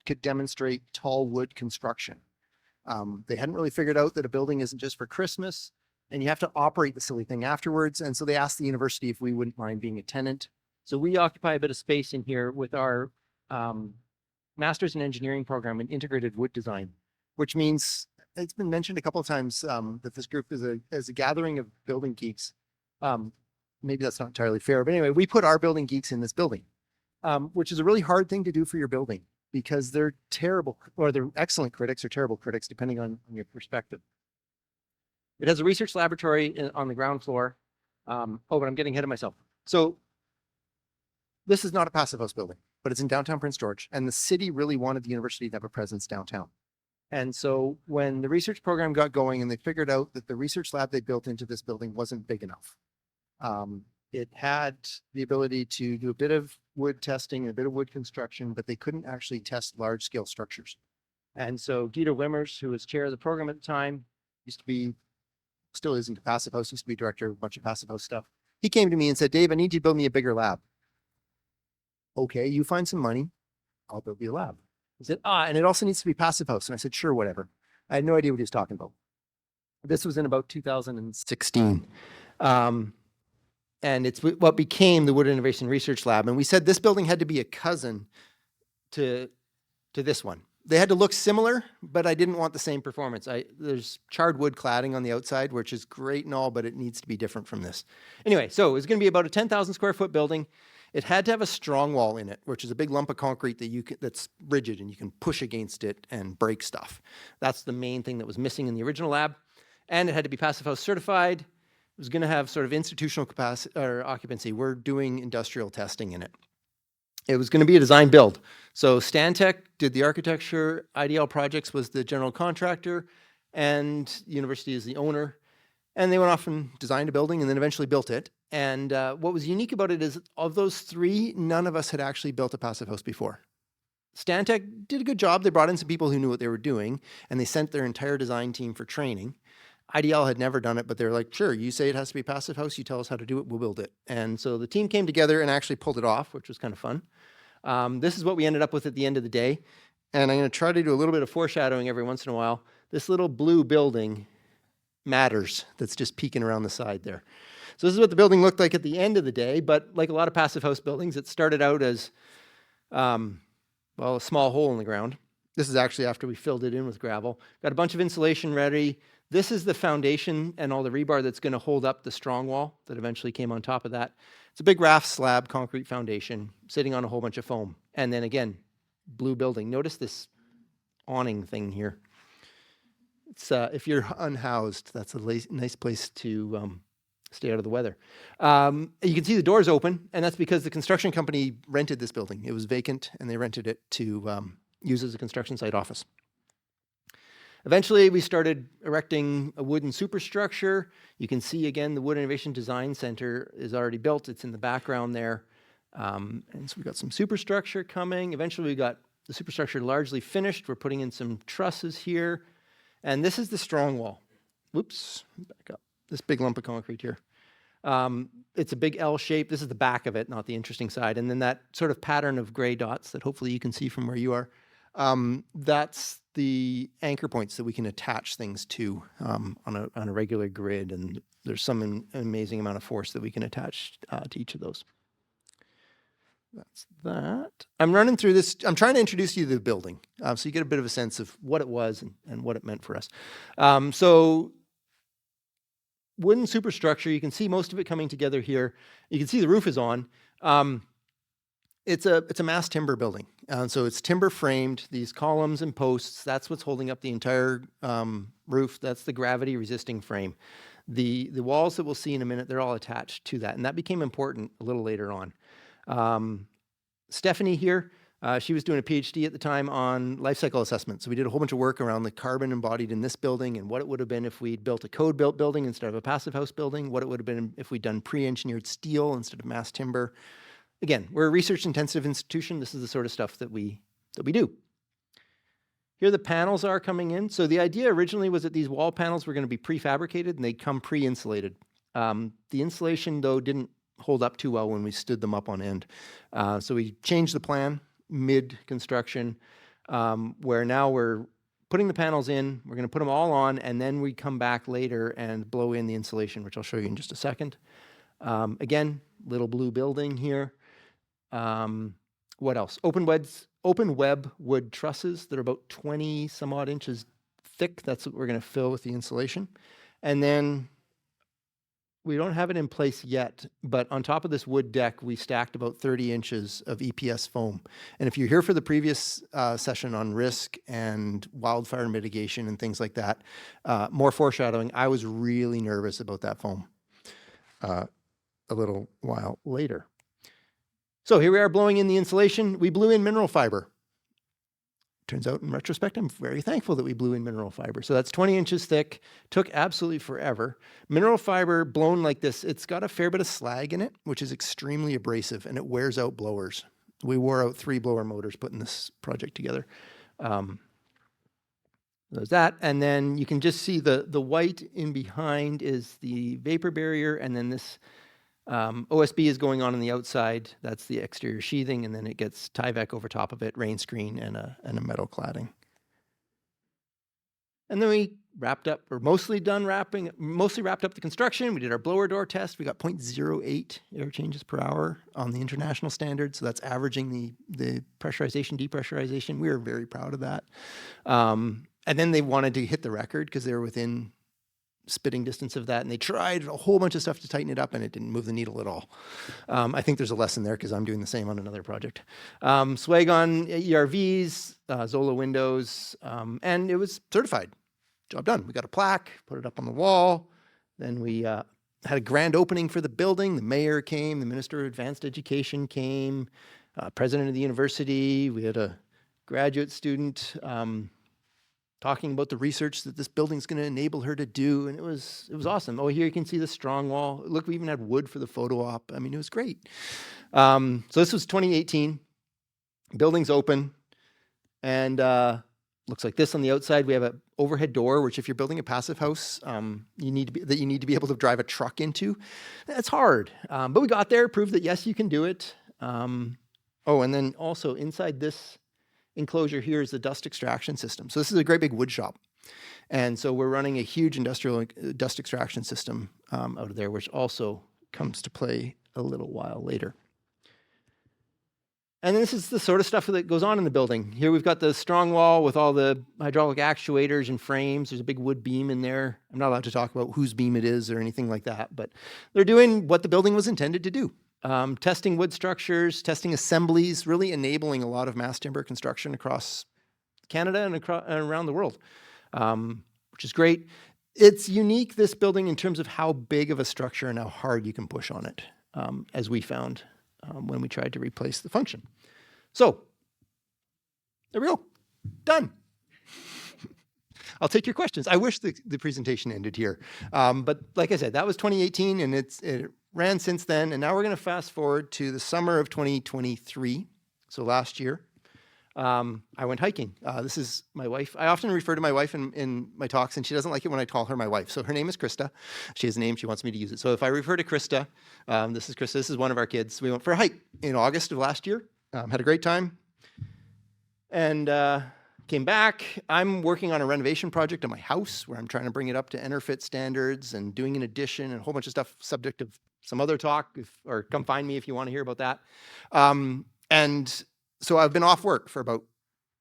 that could demonstrate tall wood construction. They hadn't really figured out that a building isn't just for Christmas and you have to operate the silly thing afterwards. And so they asked the university if we wouldn't mind being a tenant. So we occupy a bit of space in here with our master's in engineering program in integrated wood design, which means it's been mentioned a couple of times that this group is a gathering of building geeks. Maybe that's not entirely fair, but anyway, we put our building geeks in this building, which is a really hard thing to do for your building because they're terrible, or they're excellent critics or terrible critics, depending on your perspective. It has a research laboratory on the ground floor. Oh, but I'm getting ahead of myself. So this is not a passive house building, but it's in downtown Prince George, and the city really wanted the university to have a presence downtown. And so when the research program got going and they figured out that the research lab they built into this building wasn't big enough. It had the ability to do a bit of wood testing, a bit of wood construction, but they couldn't actually test large scale structures. And so Guido Wimmers, who was chair of the program at the time, used to be, still is into Passive House, used to be director of a bunch of Passive House stuff. He came to me and said, Dave, I need you to build me a bigger lab. Okay, you find some money, I'll build you a lab. He said, and it also needs to be Passive House. And I said, sure, whatever. I had no idea what he was talking about. This was in about 2016. And it's what became the Wood Innovation Research Lab. And we said this building had to be a cousin to this one. They had to look similar, but I didn't want the same performance. There's charred wood cladding on the outside, which is great and all, but it needs to be different from this. Anyway, so it was going to be about a 10,000 square foot building. It had to have a strong wall in it, which is a big lump of concrete that's rigid and you can push against it and break stuff. That's the main thing that was missing in the original lab. And it had to be Passive House certified. It was going to have sort of institutional capacity or occupancy. We're doing industrial testing in it. It was going to be a design build. So Stantec did the architecture, IDL Projects was the general contractor, and the university is the owner. And they went off and designed a building and then eventually built it. And what was unique about it is of those three, none of us had actually built a Passive House before. Stantec did a good job. They brought in some people who knew what they were doing, and they sent their entire design team for training. IDL had never done it, but they're like, sure, you say it has to be Passive House, you tell us how to do it, we'll build it. And so the team came together and actually pulled it off, which was kind of fun. This is what we ended up with at the end of the day. And I'm going to try to do a little bit of foreshadowing every once in a while. This little blue building matters that's just peeking around the side there. So this is what the building looked like at the end of the day, but like a lot of Passive House buildings, it started out as, a small hole in the ground. This is actually after we filled it in with gravel. Got a bunch of insulation ready. This is the foundation and all the rebar that's going to hold up the strong wall that eventually came on top of that. It's a big raft slab concrete foundation sitting on a whole bunch of foam. And then again, blue building. Notice this awning thing here. It's if you're unhoused, that's a nice place to stay out of the weather. You can see the doors open, and that's because the construction company rented this building. It was vacant, and they rented it to use as a construction site office. Eventually, we started erecting a wooden superstructure. You can see, again, the Wood Innovation Design Center is already built. It's in the background there. And so we got some superstructure coming. Eventually, we got the superstructure largely finished. We're putting in some trusses here. And this is the strong wall. Whoops, back up. This big lump of concrete here. It's a big L shape. This is the back of it, not the interesting side. And then that sort of pattern of gray dots that hopefully you can see from where you are. That's the anchor points that we can attach things to on a regular grid. And there's some amazing amount of force that we can attach to each of those. That's that. I'm running through this. I'm trying to introduce you to the building so you get a bit of a sense of what it was and what it meant for us. So wooden superstructure, you can see most of it coming together here. You can see the roof is on. It's a mass timber building. So it's timber framed, these columns and posts, that's what's holding up the entire roof. That's the gravity resisting frame. The walls that we'll see in a minute, they're all attached to that. And that became important a little later on. Stephanie here, she was doing a PhD at the time on life cycle assessment. So we did a whole bunch of work around the carbon embodied in this building and what it would have been if we'd built a code-built building instead of a Passive House building, what it would have been if we'd done pre-engineered steel instead of mass timber. Again, we're a research-intensive institution. This is the sort of stuff that we do. Here the panels are coming in. So the idea originally was that these wall panels were going to be prefabricated and they'd come pre-insulated. The insulation, though, didn't hold up too well when we stood them up on end. So we changed the plan mid-construction. where now we're putting the panels in, we're going to put them all on, and then we come back later and blow in the insulation, which I'll show you in just a second. Again, little blue building here. What else? Open web wood trusses that are about 20 some odd inches thick. That's what we're going to fill with the insulation. And then we don't have it in place yet, but on top of this wood deck, we stacked about 30 inches of EPS foam. And if you're here for the previous session on risk and wildfire mitigation and things like that, more foreshadowing, I was really nervous about that foam a little while later. So here we are blowing in the insulation. We blew in mineral fiber. Turns out in retrospect, I'm very thankful that we blew in mineral fiber. So that's 20 inches thick, took absolutely forever. Mineral fiber blown like this, it's got a fair bit of slag in it, which is extremely abrasive, and it wears out blowers. We wore out 3 blower motors putting this project together. There's that, and then you can just see the white in behind is the vapor barrier, and then this OSB is going on the outside. That's the exterior sheathing, and then it gets Tyvek over top of it, rain screen, and a metal cladding. And then we wrapped up, or mostly wrapped up the construction. We did our blower door test. We got 0.08 air changes per hour on the international standard, so that's averaging the pressurization, depressurization. We were very proud of that. And then they wanted to hit the record because they were within spitting distance of that, and they tried a whole bunch of stuff to tighten it up, and it didn't move the needle at all. I think there's a lesson there because I'm doing the same on another project. Swag on ERVs, Zola windows, and it was certified. Job done. We got a plaque, put it up on the wall. Then we had a grand opening for the building. The mayor came, the Minister of Advanced Education came, president of the university. We had a graduate student talking about the research that this building's going to enable her to do, and it was awesome. Oh, here you can see the strong wall. Look, we even had wood for the photo op. I mean, it was great. So this was 2018. Building's open, and looks like this on the outside. We have an overhead door, which if you're building a passive house, you need to be able to drive a truck into. That's hard, but we got there, proved that yes, you can do it. Oh, and then also inside this enclosure here is the dust extraction system. So this is a great big wood shop. And so we're running a huge industrial dust extraction system out of there, which also comes to play a little while later. And this is the sort of stuff that goes on in the building. Here we've got the strong wall with all the hydraulic actuators and frames. There's a big wood beam in there. I'm not allowed to talk about whose beam it is or anything like that, but they're doing what the building was intended to do. Testing wood structures, testing assemblies, really enabling a lot of mass timber construction across Canada and around the world, which is great. It's unique, this building, in terms of how big of a structure and how hard you can push on it, as we found when we tried to replace the function. So, there we go. Done. I'll take your questions. I wish the presentation ended here. But like I said, that was 2018, and it ran since then. And now we're going to fast forward to the summer of 2023. So last year, I went hiking. This is my wife. I often refer to my wife in my talks, and she doesn't like it when I call her my wife. So her name is Krista. She has a name. She wants me to use it. So if I refer to Krista, this is Krista. This is one of our kids. We went for a hike in August of last year. Had a great time. And came back. I'm working on a renovation project on my house where I'm trying to bring it up to EnerFit standards and doing an addition and a whole bunch of stuff, subject of some other talk, or come find me if you want to hear about that. And so I've been off work for about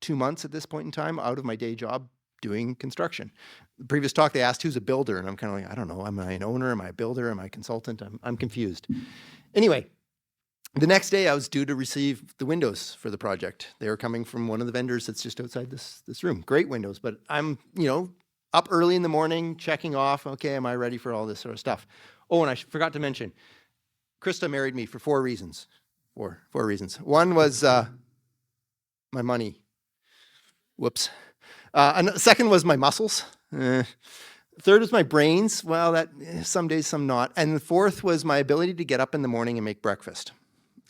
2 months at this point in time, out of my day job doing construction. The previous talk, they asked who's a builder, and I'm kind of like, I don't know. Am I an owner? Am I a builder? Am I a consultant? I'm confused. Anyway, the next day I was due to receive the windows for the project. They were coming from one of the vendors that's just outside this room. Great windows, but I'm, up early in the morning, checking off, okay, am I ready for all this sort of stuff? Oh, and I forgot to mention, Krista married me for 4 reasons. Four reasons. One was my money. Whoops. And second was my muscles. Third was my brains. Well, that some days, some not. And the fourth was my ability to get up in the morning and make breakfast.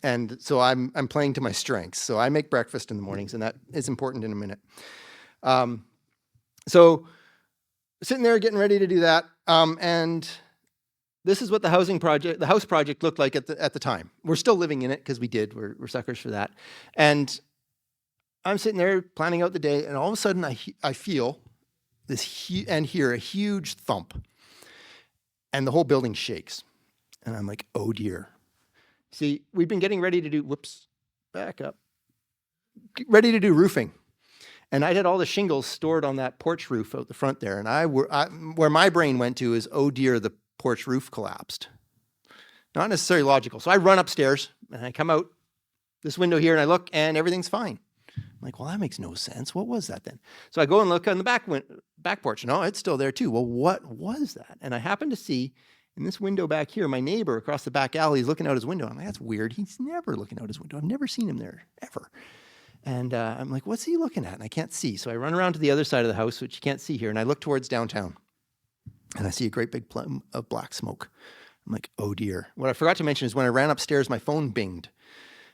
And so I'm playing to my strengths. So I make breakfast in the mornings, and that is important in a minute. So sitting there getting ready to do that, and this is what the house project looked like at the time. We're still living in it because we did. We're suckers for that. And I'm sitting there planning out the day, and all of a sudden I feel and hear a huge thump, and the whole building shakes. And I'm like, oh dear. See, we've been getting ready to do, back up, ready to do roofing. And I had all the shingles stored on that porch roof out the front there. And where my brain went to is, oh dear, the porch roof collapsed. Not necessarily logical. So I run upstairs and I come out this window here and I look and everything's fine. I'm like, well, that makes no sense. What was that then? So I go and look on the back porch. No, it's still there too. Well, what was that? And I happen to see in this window back here, my neighbor across the back alley is looking out his window. I'm like, that's weird. He's never looking out his window. I've never seen him there, ever. And I'm like, what's he looking at? And I can't see. So I run around to the other side of the house, which you can't see here, and I look towards downtown. And I see a great big plume of black smoke. I'm like, oh dear. What I forgot to mention is when I ran upstairs, my phone binged.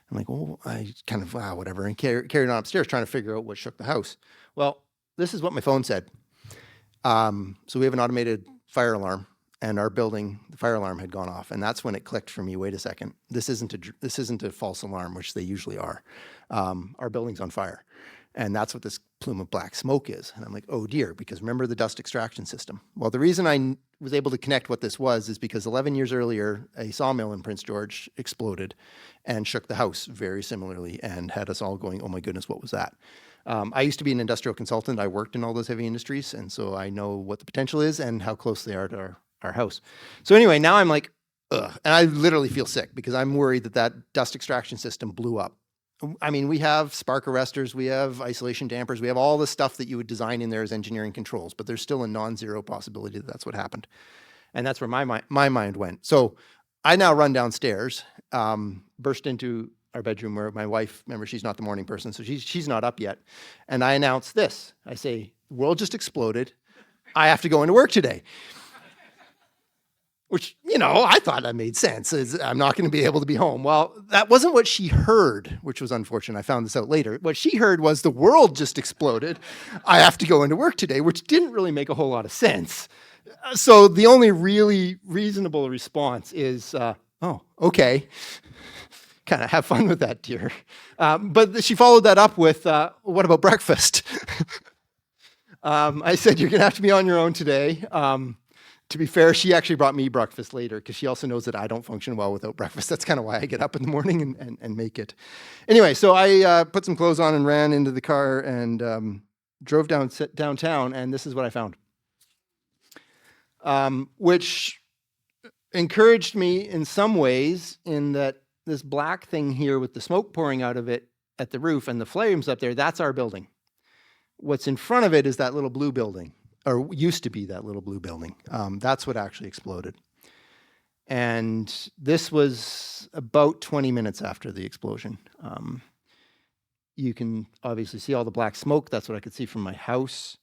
I'm like, well, I kind of, whatever, and carried on upstairs trying to figure out what shook the house. Well, this is what my phone said. So we have an automated fire alarm, and our building, the fire alarm had gone off, and that's when it clicked for me. Wait a second, this isn't a false alarm, which they usually are. Our building's on fire, and that's what this plume of black smoke is. And I'm like, oh dear, because remember the dust extraction system. Well, the reason I was able to connect what this was is because 11 years earlier, a sawmill in Prince George exploded and shook the house very similarly, and had us all going, oh my goodness, what was that? I used to be an industrial consultant. I worked in all those heavy industries, and so I know what the potential is and how close they are to our house. So anyway, now I'm like, ugh, and I literally feel sick because I'm worried that dust extraction system blew up. I mean, we have spark arresters, we have isolation dampers, we have all the stuff that you would design in there as engineering controls, but there's still a non-zero possibility that that's what happened. And that's where my mind went. So I now run downstairs, burst into our bedroom where my wife, remember, she's not the morning person, so she's not up yet. And I announce this. I say, the world just exploded. I have to go into work today. Which, I thought that made sense. I'm not going to be able to be home. Well, that wasn't what she heard, which was unfortunate. I found this out later. What she heard was the world just exploded. I have to go into work today, which didn't really make a whole lot of sense. So the only really reasonable response is, oh, okay. Kind of have fun with that, dear. But she followed that up with, what about breakfast? I said, you're going to have to be on your own today. To be fair, she actually brought me breakfast later because she also knows that I don't function well without breakfast. That's kind of why I get up in the morning and make it. Anyway, so I put some clothes on and ran into the car and drove downtown, and this is what I found, which encouraged me in some ways in that this black thing here with the smoke pouring out of it at the roof and the flames up there, that's our building. What's in front of it is that little blue building. Or used to be that little blue building. That's what actually exploded. And this was about 20 minutes after the explosion. You can obviously see all the black smoke. That's what I could see from my house.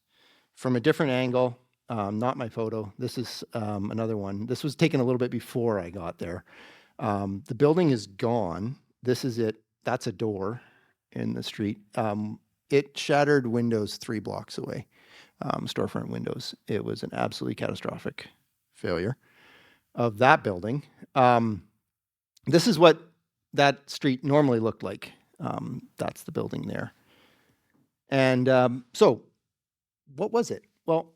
From a different angle, not my photo. This is another one. This was taken a little bit before I got there. The building is gone. This is it. That's a door in the street. It shattered windows 3 blocks away. Storefront windows. It was an absolutely catastrophic failure of that building. This is what that street normally looked like. That's the building there. And so what was it? Well,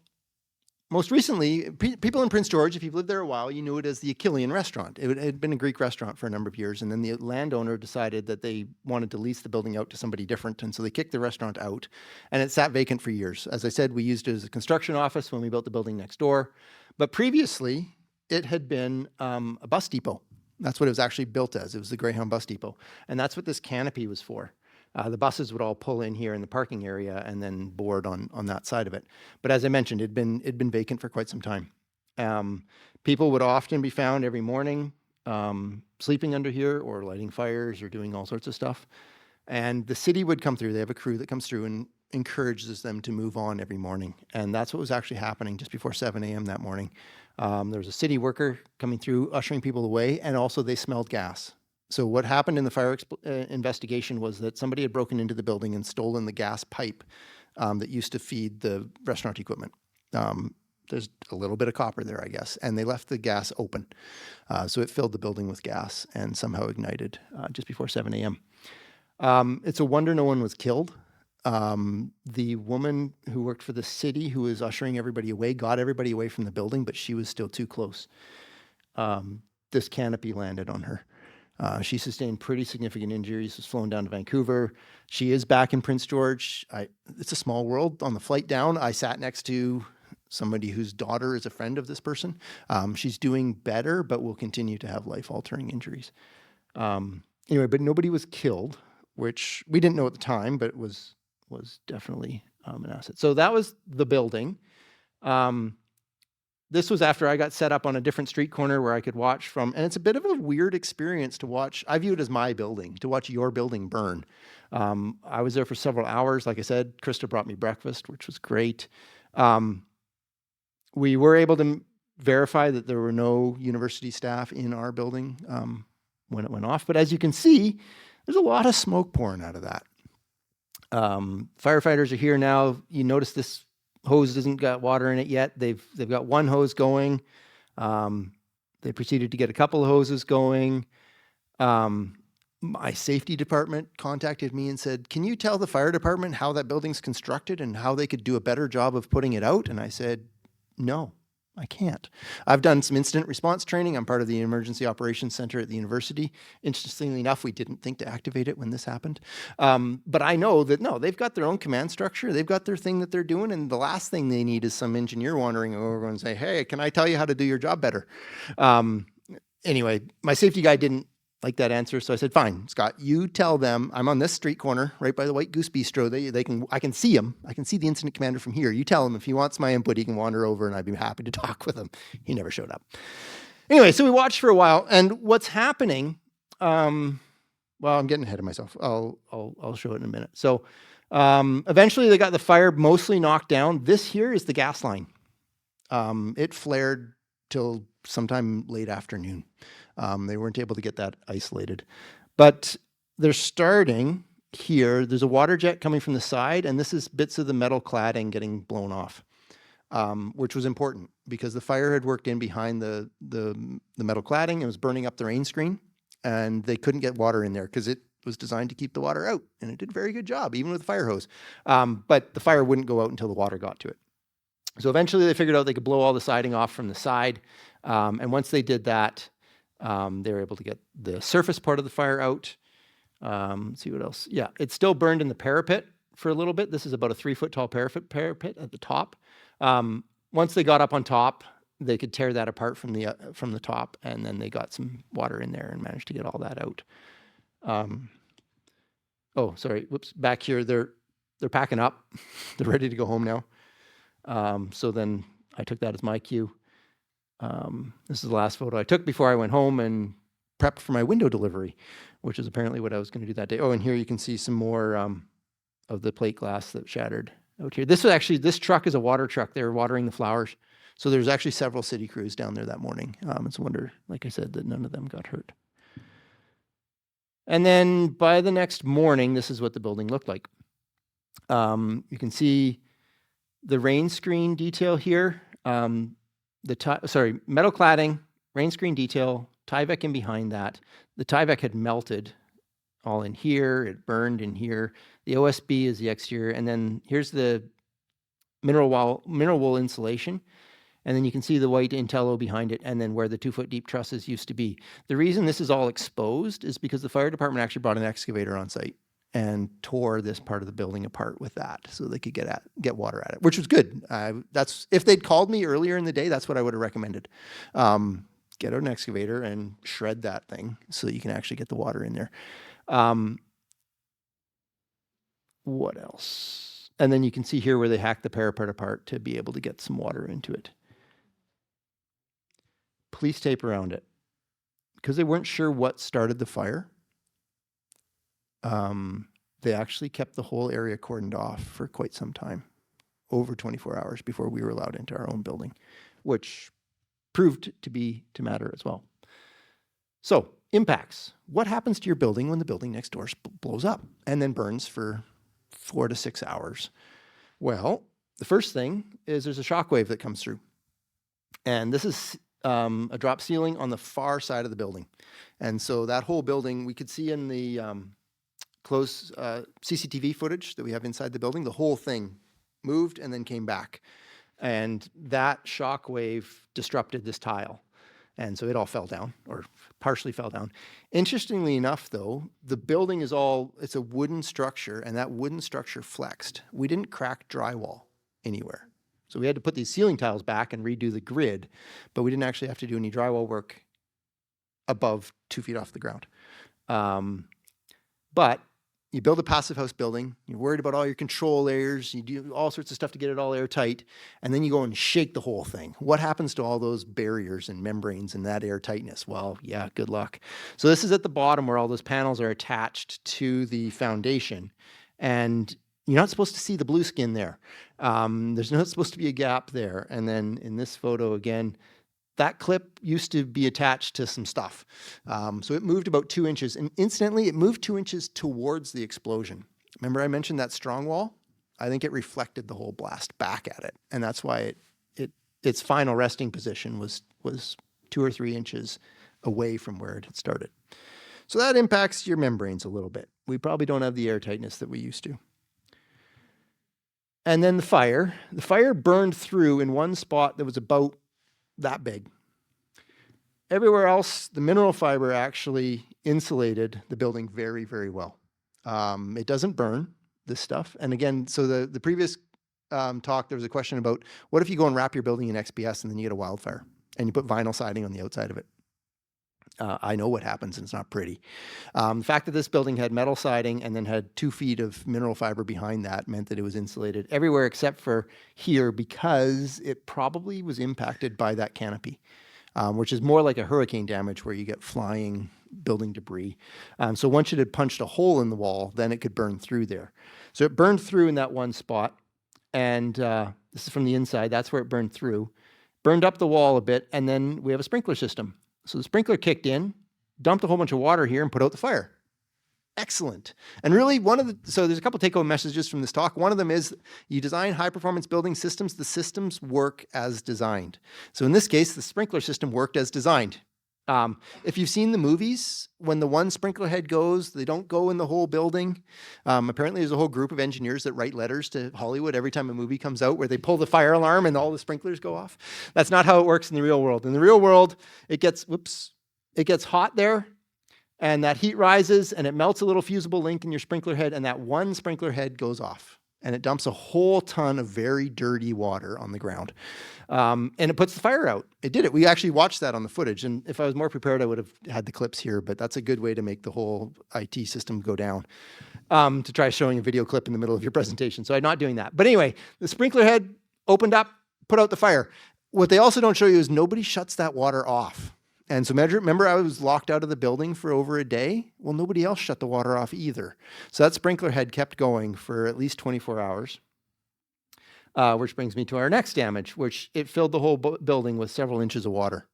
most recently, people in Prince George, if you've lived there a while, you knew it as the Achillean restaurant. It had been a Greek restaurant for a number of years, and then the landowner decided that they wanted to lease the building out to somebody different, and so they kicked the restaurant out, and it sat vacant for years. As I said, we used it as a construction office when we built the building next door, but previously, it had been a bus depot. That's what it was actually built as. It was the Greyhound bus depot, and that's what this canopy was for. The buses would all pull in here in the parking area and then board on that side of it. But as I mentioned, it'd been vacant for quite some time. People would often be found every morning sleeping under here or lighting fires or doing all sorts of stuff. And the city would come through. They have a crew that comes through and encourages them to move on every morning. And that's what was actually happening just before 7 a.m. that morning. There was a city worker coming through, ushering people away, and also they smelled gas. So what happened in the fire investigation was that somebody had broken into the building and stolen the gas pipe that used to feed the restaurant equipment. There's a little bit of copper there, I guess, and they left the gas open. So it filled the building with gas and somehow ignited just before 7 a.m. It's a wonder no one was killed. The woman who worked for the city, who was ushering everybody away, got everybody away from the building, but she was still too close. This canopy landed on her. She sustained pretty significant injuries, was flown down to Vancouver. She is back in Prince George. It's a small world. On the flight down, I sat next to somebody whose daughter is a friend of this person. She's doing better, but will continue to have life-altering injuries. Anyway, but nobody was killed, which we didn't know at the time, but was definitely an asset. So that was the building. This was after I got set up on a different street corner where I could watch from, and it's a bit of a weird experience to watch. I view it as my building, to watch your building burn. I was there for several hours. Like I said, Krista brought me breakfast, which was great. We were able to verify that there were no university staff in our building when it went off. But as you can see, there's a lot of smoke pouring out of that. Firefighters are here now. You notice this hose doesn't got water in it yet. They've got one hose going. They proceeded to get a couple of hoses going. My safety department contacted me and said, "Can you tell the fire department how that building's constructed and how they could do a better job of putting it out?" And I said, "No, I can't." I've done some incident response training. I'm part of the Emergency Operations Center at the university. Interestingly enough, we didn't think to activate it when this happened. But I know that, no, they've got their own command structure. They've got their thing that they're doing. And the last thing they need is some engineer wandering over and say, "Hey, can I tell you how to do your job better?" Anyway, my safety guy didn't like that answer. So I said, "Fine, Scott, you tell them I'm on this street corner right by the White Goose Bistro. I can see him. I can see the incident commander from here. You tell him if he wants my input, he can wander over and I'd be happy to talk with him." He never showed up. Anyway, so we watched for a while, and what's happening, well, I'm getting ahead of myself. I'll show it in a minute. So eventually they got the fire mostly knocked down. This here is the gas line. It flared till sometime late afternoon. They weren't able to get that isolated. But they're starting here. There's a water jet coming from the side, and this is bits of the metal cladding getting blown off, which was important because the fire had worked in behind the metal cladding. It was burning up the rain screen, and they couldn't get water in there because it was designed to keep the water out, and it did a very good job, even with the fire hose. But the fire wouldn't go out until the water got to it. So eventually they figured out they could blow all the siding off from the side, and once they did that, they were able to get the surface part of the fire out. Let's see what else. Yeah, it still burned in the parapet for a little bit. This is about a 3-foot tall parapet at the top. Once they got up on top, they could tear that apart from the top, and then they got some water in there and managed to get all that out. Oh, sorry. Whoops. Back here, they're packing up. They're ready to go home now. So then I took that as my cue. This is the last photo I took before I went home and prepped for my window delivery, which is apparently what I was going to do that day. Oh, and here you can see some more of the plate glass that shattered out here. This truck is a water truck. They were watering the flowers. So there's actually several city crews down there that morning. It's a wonder, like I said, that none of them got hurt. And then by the next morning, this is what the building looked like. You can see the rain screen detail here. Metal cladding, rain screen detail, Tyvek in behind that. The Tyvek had melted all in here. It burned in here. The OSB is the exterior. And then here's the mineral wool insulation. And then you can see the white Intello behind it, and then where the 2-foot deep trusses used to be. The reason this is all exposed is because the fire department actually brought an excavator on site and tore this part of the building apart with that so they could get water at it, which was good. That's if they'd called me earlier in the day, that's what I would have recommended. Get an excavator and shred that thing so that you can actually get the water in there. What else? And then you can see here where they hacked the parapet apart to be able to get some water into it. Police tape around it. Because they weren't sure what started the fire, they actually kept the whole area cordoned off for quite some time, over 24 hours before we were allowed into our own building, which proved to matter as well. So, impacts. What happens to your building when the building next door blows up and then burns for 4 to 6 hours? Well, the first thing is there's a shock wave that comes through. And this is a drop ceiling on the far side of the building. And so that whole building, we could see in the close CCTV footage that we have inside the building. The whole thing moved and then came back. And that shock wave disrupted this tile. And so it all fell down, or partially fell down. Interestingly enough, though, the building it's a wooden structure, and that wooden structure flexed. We didn't crack drywall anywhere. So we had to put these ceiling tiles back and redo the grid, but we didn't actually have to do any drywall work above 2 feet off the ground. But you build a passive house building, you're worried about all your control layers, you do all sorts of stuff to get it all airtight, and then you go and shake the whole thing. What happens to all those barriers and membranes and that airtightness? Well, yeah, good luck. So this is at the bottom where all those panels are attached to the foundation, and you're not supposed to see the blue skin there. There's not supposed to be a gap there. And then in this photo again, that clip used to be attached to some stuff. So it moved about 2 inches, and incidentally, it moved 2 inches towards the explosion. Remember I mentioned that strong wall? I think it reflected the whole blast back at it. And that's why its final resting position was 2 or 3 inches away from where it had started. So that impacts your membranes a little bit. We probably don't have the airtightness that we used to. And then the fire burned through in one spot that was about that big. Everywhere else, the mineral fiber actually insulated the building very, very well. It doesn't burn, this stuff. And again, so the previous talk, there was a question about what if you go and wrap your building in XPS and then you get a wildfire and you put vinyl siding on the outside of it? I know what happens, and it's not pretty. The fact that this building had metal siding and then had 2 feet of mineral fiber behind that meant that it was insulated everywhere except for here, because it probably was impacted by that canopy, which is more like a hurricane damage where you get flying building debris. So once it had punched a hole in the wall, then it could burn through there. So it burned through in that one spot, and this is from the inside. That's where it burned through. Burned up the wall a bit, and then we have a sprinkler system. So the sprinkler kicked in, dumped a whole bunch of water here, and put out the fire. Excellent. And really, so there's a couple take-home messages from this talk. One of them is you design high-performance building systems, the systems work as designed. So in this case, the sprinkler system worked as designed. If you've seen the movies, when the one sprinkler head goes, they don't go in the whole building. Apparently, there's a whole group of engineers that write letters to Hollywood every time a movie comes out where they pull the fire alarm and all the sprinklers go off. That's not how it works in the real world. In the real world, it gets hot there, and that heat rises, and it melts a little fusible link in your sprinkler head, and that one sprinkler head goes off. And it dumps a whole ton of very dirty water on the ground. And it puts the fire out. It did it. We actually watched that on the footage. And if I was more prepared, I would have had the clips here. But that's a good way to make the whole IT system go down, to try showing a video clip in the middle of your presentation. So I'm not doing that. But anyway, the sprinkler head opened up, put out the fire. What they also don't show you is nobody shuts that water off. And so remember I was locked out of the building for over a day? Well, nobody else shut the water off either. So that sprinkler head kept going for at least 24 hours, which brings me to our next damage, which it filled the whole building with several inches of water.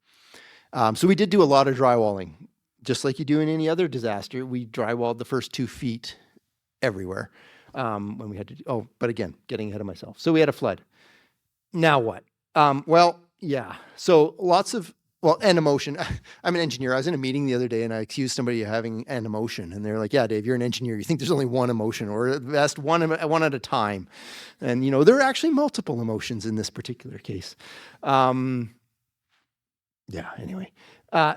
So we did do a lot of drywalling. Just like you do in any other disaster, we drywalled the first 2 feet everywhere when we had to, but again, getting ahead of myself. So we had a flood. Now what? So and emotion. I'm an engineer. I was in a meeting the other day and I accused somebody of having an emotion. And they're like, yeah, Dave, you're an engineer. You think there's only one emotion, or at best one at a time. And, there are actually multiple emotions in this particular case. Anyway.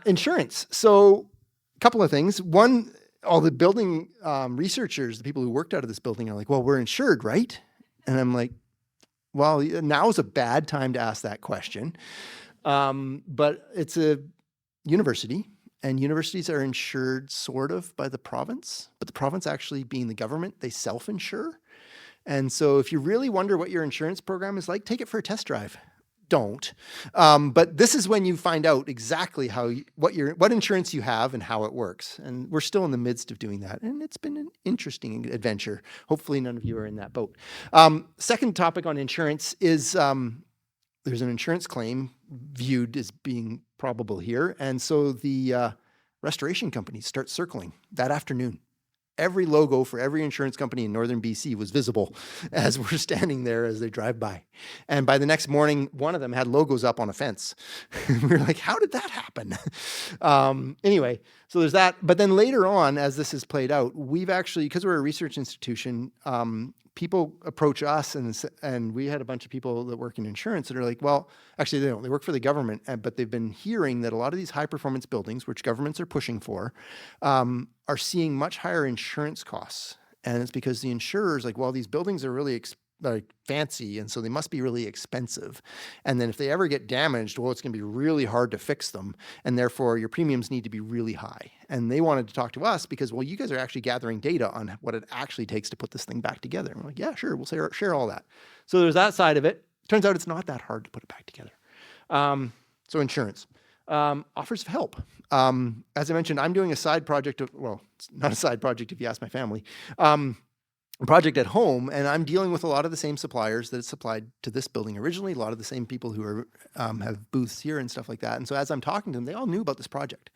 Insurance. So a couple of things. One, all the building researchers, the people who worked out of this building are like, well, we're insured, right? And I'm like, well, now is a bad time to ask that question. But it's a university, and universities are insured sort of by the province, but the province actually being the government, they self-insure. And so if you really wonder what your insurance program is like, take it for a test drive. Don't. But this is when you find out exactly what insurance you have and how it works. And we're still in the midst of doing that. And it's been an interesting adventure. Hopefully none of you are in that boat. Second topic on insurance is, there's an insurance claim viewed as being probable here. And so the restoration companies start circling that afternoon. Every logo for every insurance company in northern BC was visible as we're standing there as they drive by. And by the next morning, one of them had logos up on a fence. We were like, how did that happen? Anyway, So there's that. But then later on, as this has played out, we've actually, because we're a research institution, people approach us, and we had a bunch of people that work in insurance that are like, well, actually they don't. They work for the government, but they've been hearing that a lot of these high performance buildings, which governments are pushing for, are seeing much higher insurance costs. And it's because the insurers like, well, these buildings are really like fancy, and so they must be really expensive. And then if they ever get damaged, well, it's going to be really hard to fix them, and therefore your premiums need to be really high. And they wanted to talk to us because, well, you guys are actually gathering data on what it actually takes to put this thing back together. And we're like, yeah, sure, we'll share all that. So there's that side of it. Turns out it's not that hard to put it back together. So insurance. Offers of help. As I mentioned, I'm doing a side project well, it's not a side project if you ask my family, project at home, and I'm dealing with a lot of the same suppliers that supplied to this building originally, a lot of the same people who are have booths here and stuff like that. And so as I'm talking to them, they all knew about this project.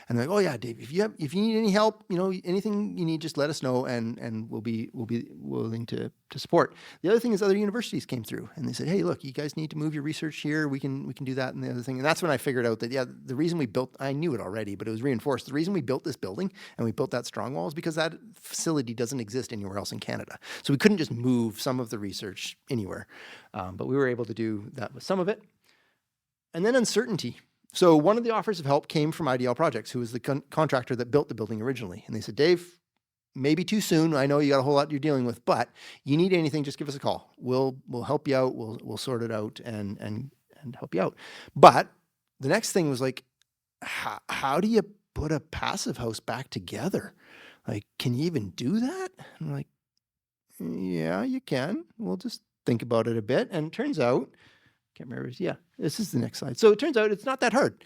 And they're like, oh yeah, Dave, if you need any help, anything you need, just let us know, and we'll be willing to support. The other thing is other universities came through and they said, hey, look, you guys need to move your research here. We can do that. And the other thing, and that's when I figured out that, yeah, the reason we built, I knew it already, but it was reinforced. The reason we built this building and we built that strong wall is because that facility doesn't exist anywhere else in Canada. So we couldn't just move some of the research anywhere. But we were able to do that with some of it. And then uncertainty. So one of the offers of help came from IDL Projects, who was the contractor that built the building originally. And they said, Dave, maybe too soon. I know you got a whole lot you're dealing with, but you need anything, just give us a call. We'll help you out. We'll sort it out and help you out. But the next thing was like, how do you put a passive house back together? Like, can you even do that? And I'm like, yeah, you can. We'll just think about it a bit. And it turns out, can't remember. Yeah, this is the next slide. So it turns out it's not that hard.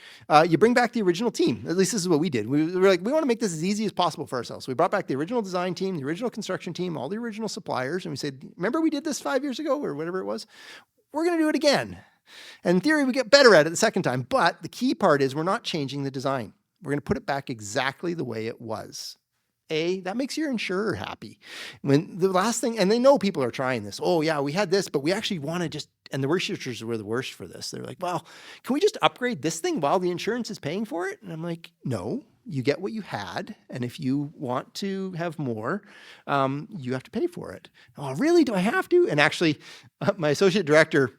You bring back the original team. At least this is what we did. We were like, we want to make this as easy as possible for ourselves. So we brought back the original design team, the original construction team, all the original suppliers. And we said, remember we did this 5 years ago or whatever it was? We're going to do it again. And in theory, we get better at it the second time. But the key part is we're not changing the design. We're going to put it back exactly the way it was. That makes your insurer happy. When the last thing, and they know people are trying this. Oh yeah, we had this, but we actually want to just, and the researchers were the worst for this. They're like, well, can we just upgrade this thing while the insurance is paying for it? And I'm like, no, you get what you had. And if you want to have more, you have to pay for it. Oh, really? Do I have to? And actually, my associate director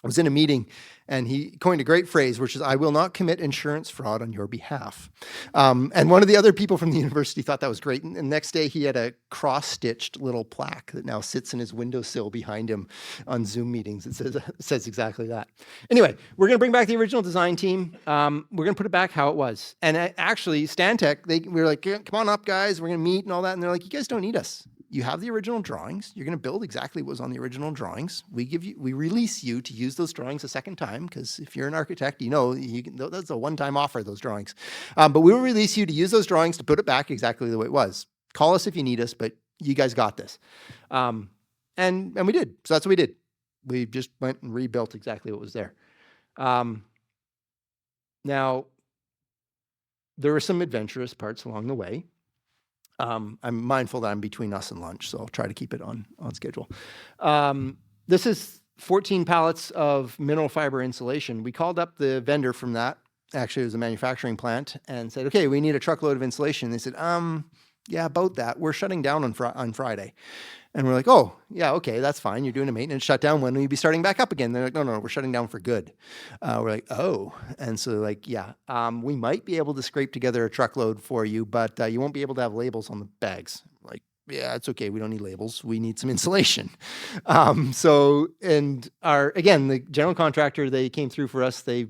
was in a meeting and he coined a great phrase, which is, I will not commit insurance fraud on your behalf. And one of the other people from the university thought that was great. And the next day he had a cross-stitched little plaque that now sits in his windowsill behind him on Zoom meetings. It says exactly that. Anyway, we're going to bring back the original design team. We're going to put it back how it was. And actually, Stantec, we were like, come on up, guys. We're going to meet and all that. And they're like, you guys don't need us. You have the original drawings. You're going to build exactly what was on the original drawings. We release you to use those drawings a second time, because if you're an architect, that's a one-time offer, those drawings. But we will release you to use those drawings to put it back exactly the way it was. Call us if you need us, but you guys got this. And we did. So that's what we did. We just went and rebuilt exactly what was there. Now, there were some adventurous parts along the way. I'm mindful that I'm between us and lunch, so I'll try to keep it on schedule. This is 14 pallets of mineral fiber insulation. We called up the vendor from that. Actually, it was a manufacturing plant, and said, okay, we need a truckload of insulation. They said, yeah, about that. We're shutting down on Friday. And we're like, oh, yeah, okay, that's fine. You're doing a maintenance shutdown. When will you be starting back up again? They're like, no, we're shutting down for good. We're like, oh. And so like, yeah, we might be able to scrape together a truckload for you, but you won't be able to have labels on the bags. Like, yeah, it's okay. We don't need labels. We need some insulation. And the general contractor, they came through for us. They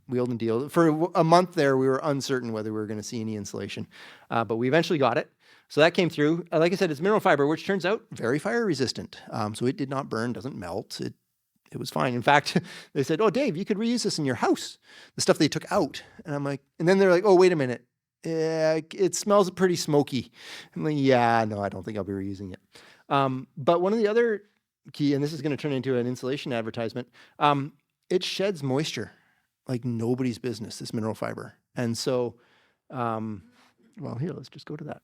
wheeled and dealed. For a month there, we were uncertain whether we were going to see any insulation, but we eventually got it. So that came through. Like I said, it's mineral fiber, which turns out very fire resistant. So it did not burn, doesn't melt. It was fine. In fact, they said, oh, Dave, you could reuse this in your house, the stuff they took out. And I'm like, and then they're like, oh, wait a minute. It smells pretty smoky. I'm like, yeah, no, I don't think I'll be reusing it. But one of the other key, and this is going to turn into an insulation advertisement, it sheds moisture like nobody's business, this mineral fiber. And so, well, here, let's just go to that.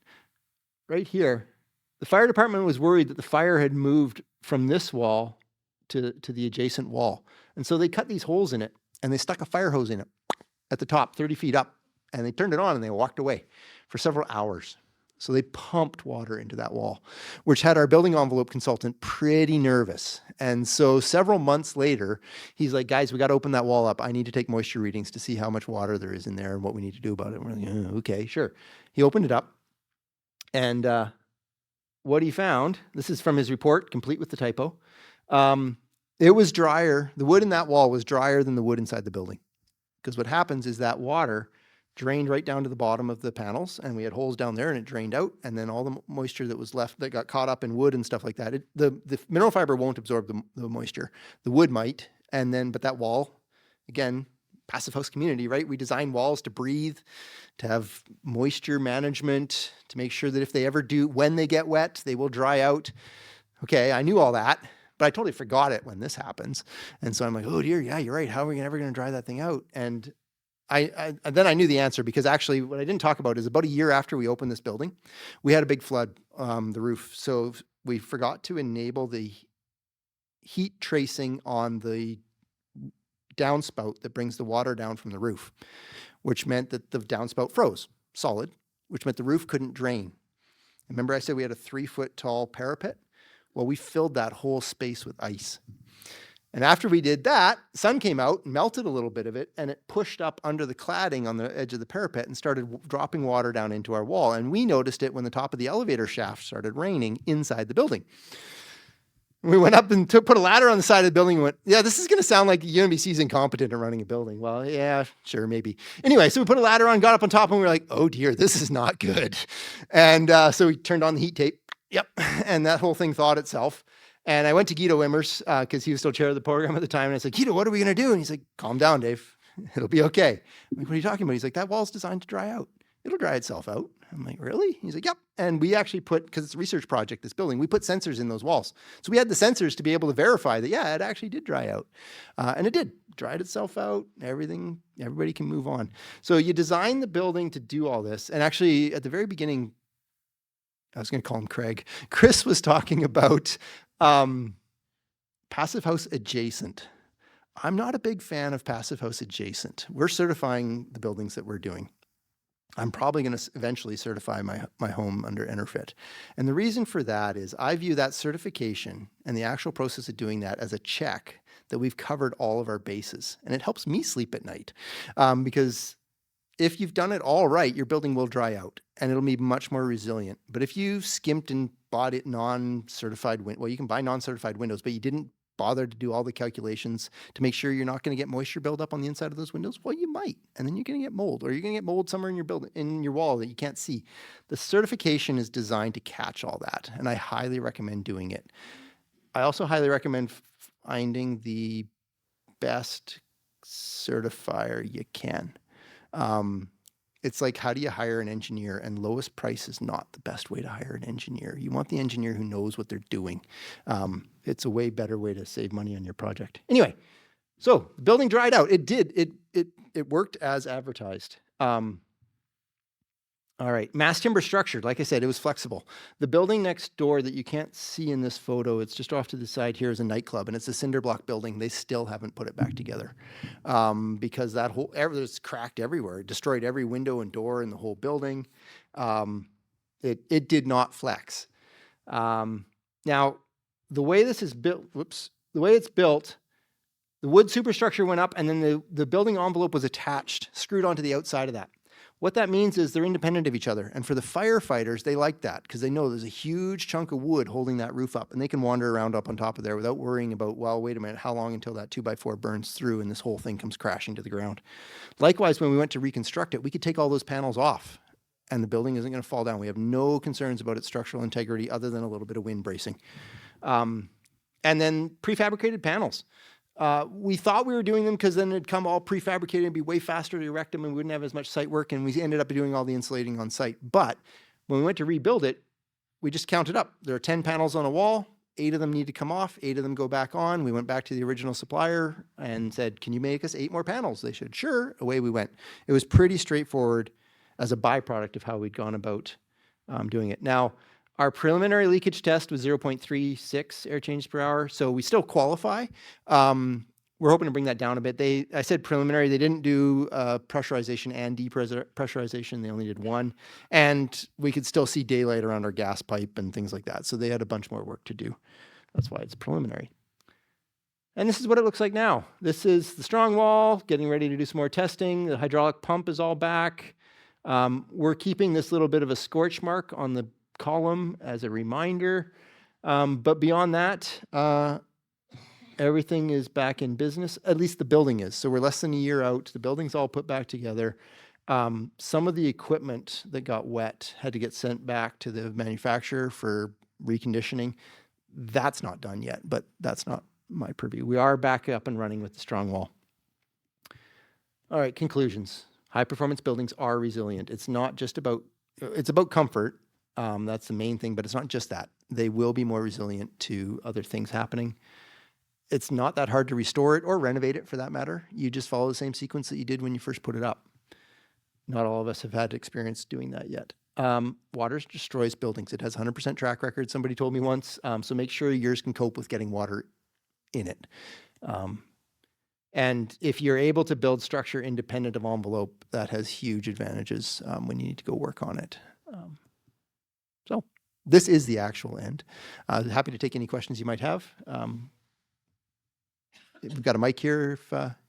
Right here, the fire department was worried that the fire had moved from this wall to the adjacent wall. And so they cut these holes in it and they stuck a fire hose in it at the top, 30 feet up. And they turned it on and they walked away for several hours. So they pumped water into that wall, which had our building envelope consultant pretty nervous. And so several months later, he's like, guys, we got to open that wall up. I need to take moisture readings to see how much water there is in there and what we need to do about it. And we're like, okay, sure. He opened it up. And what he found, this is from his report, complete with the typo. It was drier. The wood in that wall was drier than the wood inside the building. Because what happens is that water drained right down to the bottom of the panels, and we had holes down there and it drained out, and then all the moisture that was left that got caught up in wood and stuff like that, the mineral fiber won't absorb the moisture. The wood might, but that wall, again, passive house community, right? We design walls to breathe, to have moisture management, to make sure that if they ever do, when they get wet, they will dry out. Okay, I knew all that, but I totally forgot it when this happens. And so I'm like, oh dear, yeah, you're right. How are we ever going to dry that thing out? And then I knew the answer, because actually what I didn't talk about is about a year after we opened this building, we had a big flood, the roof. So we forgot to enable the heat tracing on the downspout that brings the water down from the roof, which meant that the downspout froze solid, which meant the roof couldn't drain. Remember I said we had a 3-foot tall parapet? Well, we filled that whole space with ice. And after we did that, the sun came out, melted a little bit of it, and it pushed up under the cladding on the edge of the parapet and started dropping water down into our wall. And we noticed it when the top of the elevator shaft started raining inside the building. We went up and put a ladder on the side of the building and went, yeah, this is going to sound like UNBC's incompetent in running a building. Well, yeah, sure, maybe. Anyway, so we put a ladder on, got up on top, and we were like, oh dear, this is not good. And so we turned on the heat tape. Yep. And that whole thing thawed itself. And I went to Guido Wimmers, because he was still chair of the program at the time. And I said, Guido, what are we going to do? And he's like, calm down, Dave. It'll be okay. I'm like, what are you talking about? He's like, that wall's designed to dry out. It'll dry itself out. I'm like, really? He's like, yep. And we actually because it's a research project, this building, we put sensors in those walls. So we had the sensors to be able to verify that, yeah, it actually did dry out. And it did. Dried itself out. Everybody can move on. So you design the building to do all this. And actually, at the very beginning, I was going to call him Craig. Chris was talking about passive house adjacent. I'm not a big fan of passive house adjacent. We're certifying the buildings that we're doing. I'm probably going to eventually certify my home under EnerFit. And the reason for that is I view that certification and the actual process of doing that as a check that we've covered all of our bases. And it helps me sleep at night, because if you've done it all right, your building will dry out and it'll be much more resilient. But if you skimped and bought it non-certified, well, you can buy non-certified windows, but you didn't bother to do all the calculations to make sure you're not going to get moisture buildup on the inside of those windows, well, you might, and then you're going to get mold, or you're going to get mold somewhere in your building, in your wall that you can't see. The certification is designed to catch all that, and I highly recommend doing it. I also highly recommend finding the best certifier you can. It's like, how do you hire an engineer? And lowest price is not the best way to hire an engineer. You want the engineer who knows what they're doing. It's a way better way to save money on your project. Anyway, so the building dried out. It did. It worked as advertised. All right, mass timber structure. Like I said, it was flexible. The building next door that you can't see in this photo, it's just off to the side here, is a nightclub, and it's a cinder block building. They still haven't put it back together, because that whole, it's cracked everywhere. It destroyed every window and door in the whole building. It did not flex. Now, the way this is built, the way it's built, the wood superstructure went up, and then the building envelope was attached, screwed onto the outside of that. What that means is they're independent of each other. And for the firefighters, they like that because they know there's a huge chunk of wood holding that roof up, and they can wander around up on top of there without worrying about, well, wait a minute, how long until that 2x4 burns through and this whole thing comes crashing to the ground. Likewise, when we went to reconstruct it, we could take all those panels off and the building isn't going to fall down. We have no concerns about its structural integrity other than a little bit of wind bracing. And then prefabricated panels. We thought we were doing them because then it'd come all prefabricated and be way faster to erect them and we wouldn't have as much site work, and we ended up doing all the insulating on site. But when we went to rebuild it, we just counted up. There are 10 panels on a wall, 8 of them need to come off, 8 of them go back on. We went back to the original supplier and said, can you make us 8 more panels? They said, sure, away we went. It was pretty straightforward as a byproduct of how we'd gone about doing it. Now, our preliminary leakage test was 0.36 air changes per hour, so we still qualify. We're we're hoping to bring that down a bit. I said preliminary, they didn't do pressurization and depressurization. They only did one. And we could still see daylight around our gas pipe and things like that. So they had a bunch more work to do. That's why it's preliminary. And this is what it looks like now. This is the strong wall, getting ready to do some more testing. The hydraulic pump is all back. We're keeping this little bit of a scorch mark on the column as a reminder. But beyond that, everything is back in business. At least the building is. So we're less than a year out. The building's all put back together. Some of the equipment that got wet had to get sent back to the manufacturer for reconditioning. That's not done yet, but that's not my purview. We are back up and running with the strong wall. All right, conclusions. High performance buildings are resilient. It's not just about, it's about comfort. That's the main thing, but it's not just that. They will be more resilient to other things happening. It's not that hard to restore it or renovate it for that matter. You just follow the same sequence that you did when you first put it up. Not all of us have had experience doing that yet. Water destroys buildings. It has 100% track record, somebody told me once. So make sure yours can cope with getting water in it. And if you're able to build structure independent of envelope, that has huge advantages when you need to go work on it. So this is the actual end. Happy to take any questions you might have. We've got a mic here.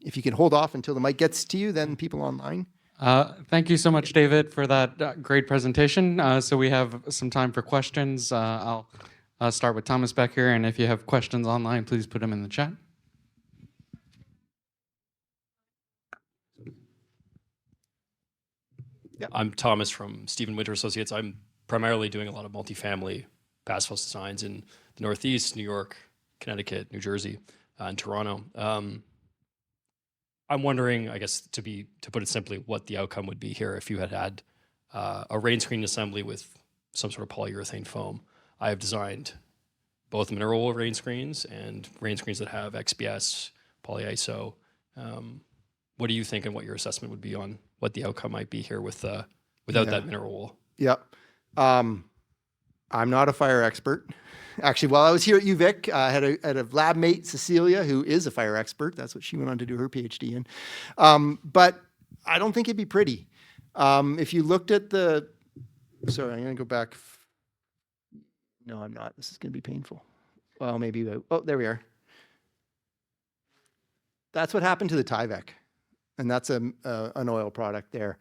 If you can hold off until the mic gets to you, then people online. Thank you so much, David, for that great presentation. So we have some time for questions. I'll start with Thomas back here, and if you have questions online, please put them in the chat. Yeah. I'm Thomas from Stephen Winter Associates. I'm primarily doing a lot of multifamily passive house designs in the Northeast, New York, Connecticut, New Jersey, and Toronto. I'm wondering, I guess, to put it simply, what the outcome would be here if you had a rain screen assembly with some sort of polyurethane foam. I have designed both mineral wool rain screens and rain screens that have XPS, polyiso. What do you think, and what your assessment would be on what the outcome might be here without that mineral wool? Yep. I'm not a fire expert. Actually, while I was here at UVic, I had a lab mate, Cecilia, who is a fire expert. That's what she went on to do her PhD in. But I don't think it'd be pretty. If you looked at sorry, I'm going to go back. No, I'm not. This is going to be painful. Well, maybe. Oh, there we are. That's what happened to the Tyvek. And that's an oil product there.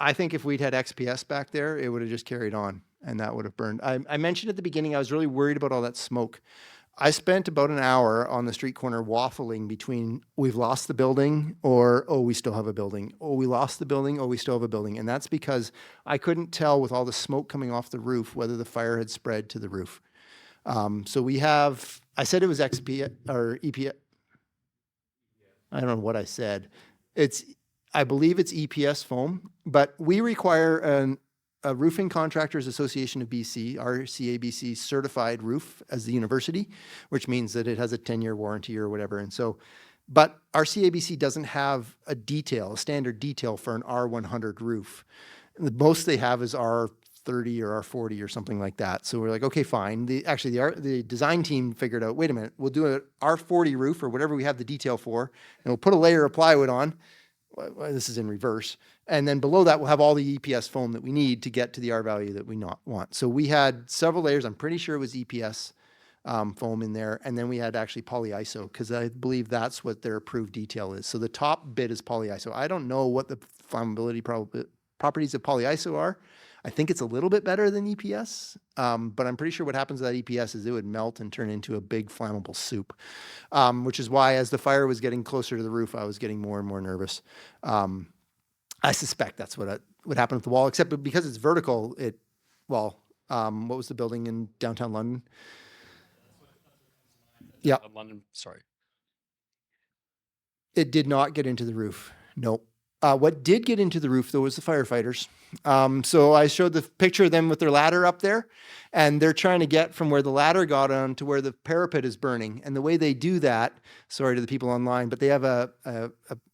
I think if we'd had XPS back there, it would have just carried on and that would have burned. I mentioned at the beginning, I was really worried about all that smoke. I spent about an hour on the street corner waffling between we've lost the building or, oh, we still have a building. Oh, we lost the building. Oh, we still have a building. And that's because I couldn't tell with all the smoke coming off the roof whether the fire had spread to the roof. So we have, I said it was XP or EPS. I don't know what I said. I believe it's EPS foam, but we require a Roofing Contractors Association of BC, RCABC certified roof as the university, which means that it has a 10-year warranty or whatever. And so, but RCABC doesn't have a standard detail for an R100 roof. The most they have is R30 or R40 or something like that. So we're like, okay, fine. The design team figured out, wait a minute, we'll do an R40 roof or whatever we have the detail for, and we'll put a layer of plywood on. This is in reverse. And then below that, we'll have all the EPS foam that we need to get to the R value that we want. So we had several layers. I'm pretty sure it was EPS foam in there. And then we had actually polyiso, because I believe that's what their approved detail is. So the top bit is polyiso. I don't know what the flammability properties of polyiso are. I think it's a little bit better than EPS, but I'm pretty sure what happens to that EPS is it would melt and turn into a big flammable soup, which is why as the fire was getting closer to the roof, I was getting more and more nervous. I suspect that's what would happen with the wall, except because it's vertical, what was the building in downtown London? Yeah. London, sorry. It did not get into the roof. Nope. What did get into the roof, though, was the firefighters. So I showed the picture of them with their ladder up there, and they're trying to get from where the ladder got on to where the parapet is burning. And the way they do that, sorry to the people online, but they have an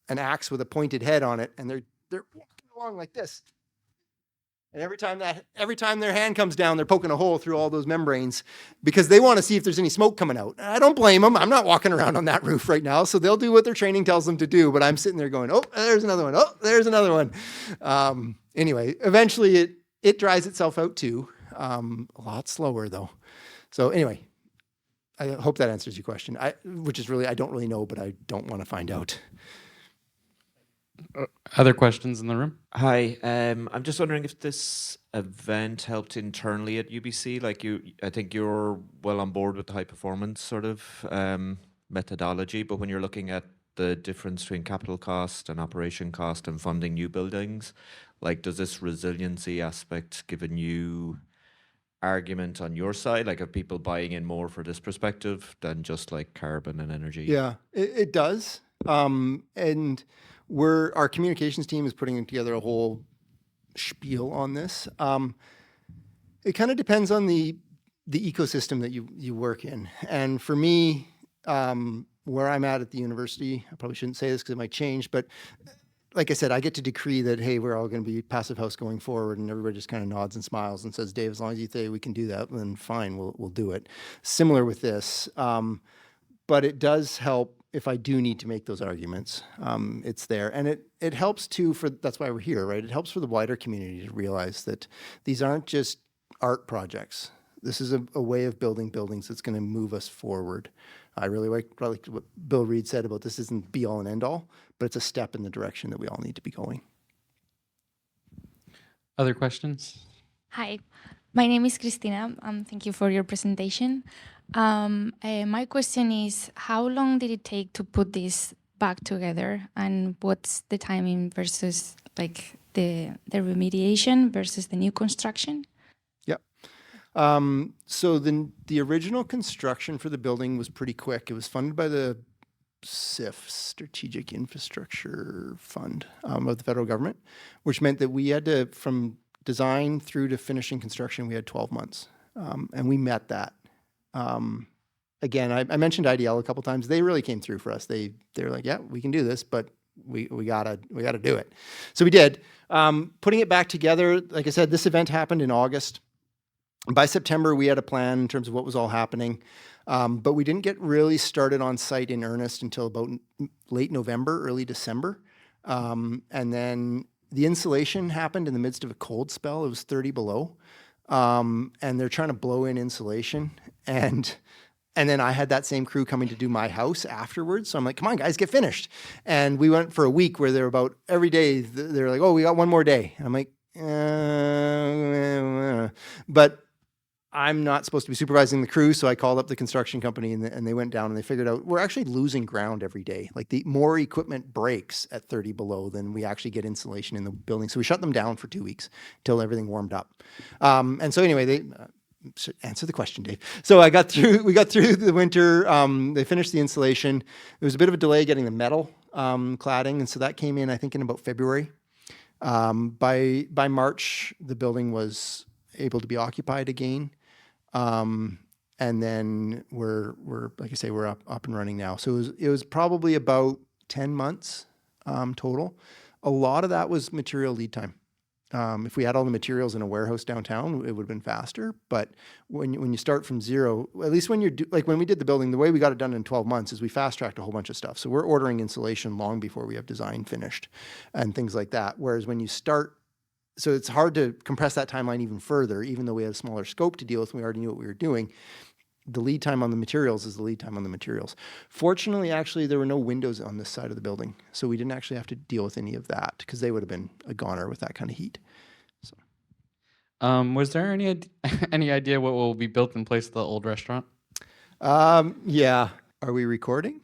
axe with a pointed head on it, and they're walking along like this. And every time their hand comes down, they're poking a hole through all those membranes because they want to see if there's any smoke coming out. I don't blame them. I'm not walking around on that roof right now, so they'll do what their training tells them to do. But I'm sitting there going, "Oh, there's another one. Oh, there's another one." Anyway, eventually it dries itself out too. A lot slower though. So anyway, I hope that answers your question. Which is really I don't really know, but I don't want to find out. Other questions in the room? Hi, I'm just wondering if this event helped internally at UBC. Like I think you're well on board with the high performance sort of methodology, but when you're looking at the difference between capital cost and operation cost and funding new buildings, like does this resiliency aspect give a new argument on your side, like of people buying in more for this perspective than just like carbon and energy? Yeah, it does. And our communications team is putting together a whole spiel on this. It kind of depends on the ecosystem that you work in. And for me, where I'm at the university, I probably shouldn't say this because it might change, but like I said, I get to decree that, hey, we're all going to be passive house going forward, and everybody just kind of nods and smiles and says, Dave, as long as you say we can do that, then fine, we'll do it. Similar with this, but it does help if I do need to make those arguments. It's there, and it helps too that's why we're here, right? It helps for the wider community to realize that these aren't just art projects. This is a way of building buildings that's going to move us forward. I really like what Bill Reed said about this isn't be all and end all, but it's a step in the direction that we all need to be going. Other questions? Hi, my name is Cristina. Thank you for your presentation. My question is, how long did it take to put this back together, and what's the timing versus like the remediation versus the new construction? Yep. So the original construction for the building was pretty quick. It was funded by the SIF, Strategic Infrastructure Fund, of the federal government, which meant that we had to, from design through to finishing construction, we had 12 months. And we met that. Again, I mentioned IDL a couple times. They really came through for us. They're like, yeah, we can do this, but we gotta do it. So we did. Putting it back together, like I said, this event happened in August. By September, we had a plan in terms of what was all happening. But we didn't get really started on site in earnest until about late November, early December. And then the insulation happened in the midst of a cold spell. It was 30 below. And they're trying to blow in insulation. And then I had that same crew coming to do my house afterwards. So I'm like, come on, guys, get finished. And we went for a week where they're about every day, they're like, oh, we got one more day. And I'm like, but I'm not supposed to be supervising the crew, so I called up the construction company and they went down and they figured out we're actually losing ground every day. Like the more equipment breaks at 30 below than we actually get insulation in the building. So we shut them down for 2 weeks until everything warmed up. And so anyway, answer the question, Dave. So we got through the winter. They finished the insulation. There was a bit of a delay getting the metal cladding, and so that came in, I think, in about February. By March, the building was able to be occupied again. And then we're like I say, we're up and running now. So it was probably about 10 months total. A lot of that was material lead time. If we had all the materials in a warehouse downtown, it would have been faster. But when you start from zero, at least when like when we did the building, the way we got it done in 12 months is we fast tracked a whole bunch of stuff. So we're ordering insulation long before we have design finished and things like that. Whereas when you start, so it's hard to compress that timeline even further, even though we had a smaller scope to deal with and we already knew what we were doing. The lead time on the materials is the lead time on the materials. Fortunately, actually, there were no windows on this side of the building, so we didn't actually have to deal with any of that because they would have been a goner with that kind of heat. So, Was there any idea what will be built in place of the old restaurant? yeah. Are we recording?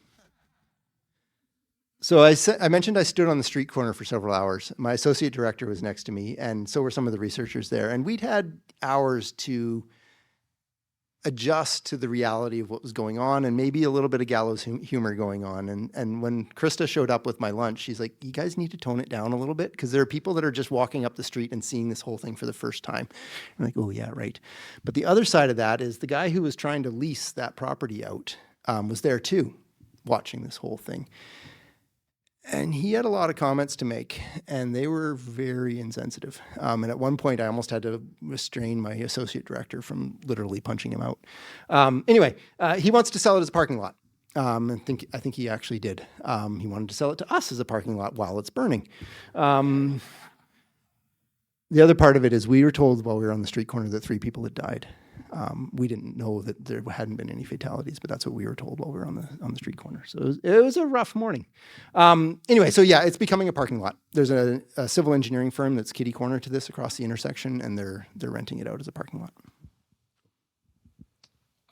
So I mentioned I stood on the street corner for several hours. My associate director was next to me, and so were some of the researchers there. And we'd had hours to adjust to the reality of what was going on and maybe a little bit of gallows humor going on. And when Krista showed up with my lunch, she's like, you guys need to tone it down a little bit because there are people that are just walking up the street and seeing this whole thing for the first time. I'm like, oh yeah, right. But the other side of that is the guy who was trying to lease that property out was there too, watching this whole thing. And he had a lot of comments to make, and they were very insensitive. And at one point, I almost had to restrain my associate director from literally punching him out. Anyway, he wants to sell it as a parking lot. I think he actually did. He wanted to sell it to us as a parking lot while it's burning. The other part of it is we were told while we were on the street corner that 3 people had died. We didn't know that there hadn't been any fatalities, but that's what we were told while we were on the street corner. So it was a rough morning. Anyway, so yeah, it's becoming a parking lot. There's a civil engineering firm that's kitty corner to this across the intersection, and they're renting it out as a parking lot.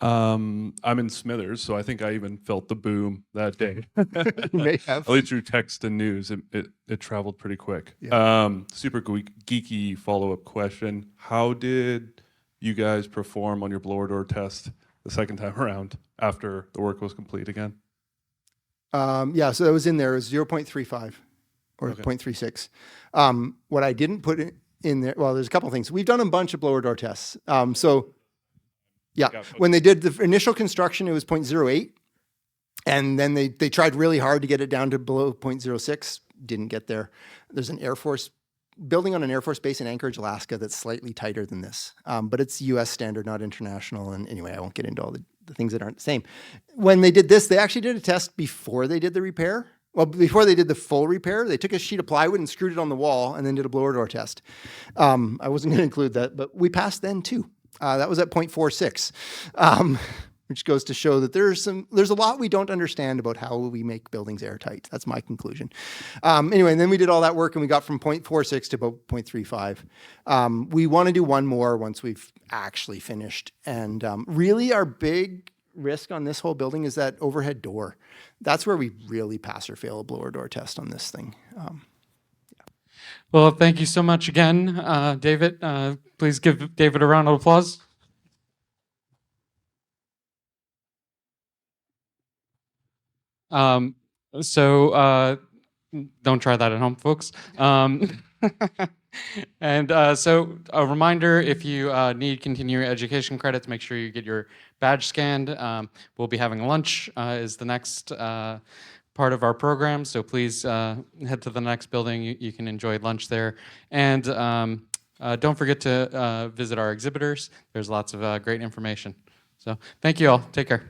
I'm in Smithers, so I think I even felt the boom that day. You may have. At least through text and news, it traveled pretty quick. Yeah. Super geeky follow-up question. How did you guys perform on your blower door test the second time around after the work was complete again? Yeah, so that was in there. It was 0.35 or Okay. 0.36. What I didn't put in there, well, there's a couple of things. We've done a bunch of blower door tests. Yeah, Yeah, when they did the initial construction, it was 0.08. And then they tried really hard to get it down to below 0.06. Didn't get there. There's an Air Force building on an Air Force base in Anchorage, Alaska that's slightly tighter than this. But it's US standard, not international. And anyway, I won't get into all the things that aren't the same. When they did this, they actually did a test before they did the repair. Well, before they did the full repair, they took a sheet of plywood and screwed it on the wall and then did a blower door test. I wasn't going to include that, but we passed then too. That was at 0.46, which goes to show that there's a lot we don't understand about how we make buildings airtight. That's my conclusion. Anyway, and then we did all that work and we got from 0.46 to about 0.35. We want to do one more once we've actually finished. And really our big risk on this whole building is that overhead door. That's where we really pass or fail a blower door test on this thing. Well, thank you so much again, David. Please give David a round of applause. So don't try that at home, folks. And so a reminder, if you need continuing education credits, make sure you get your badge scanned. We'll be having lunch is the next part of our program, so please head to the next building. You can enjoy lunch there. And don't forget to visit our exhibitors. There's lots of great information. So thank you all. Take care.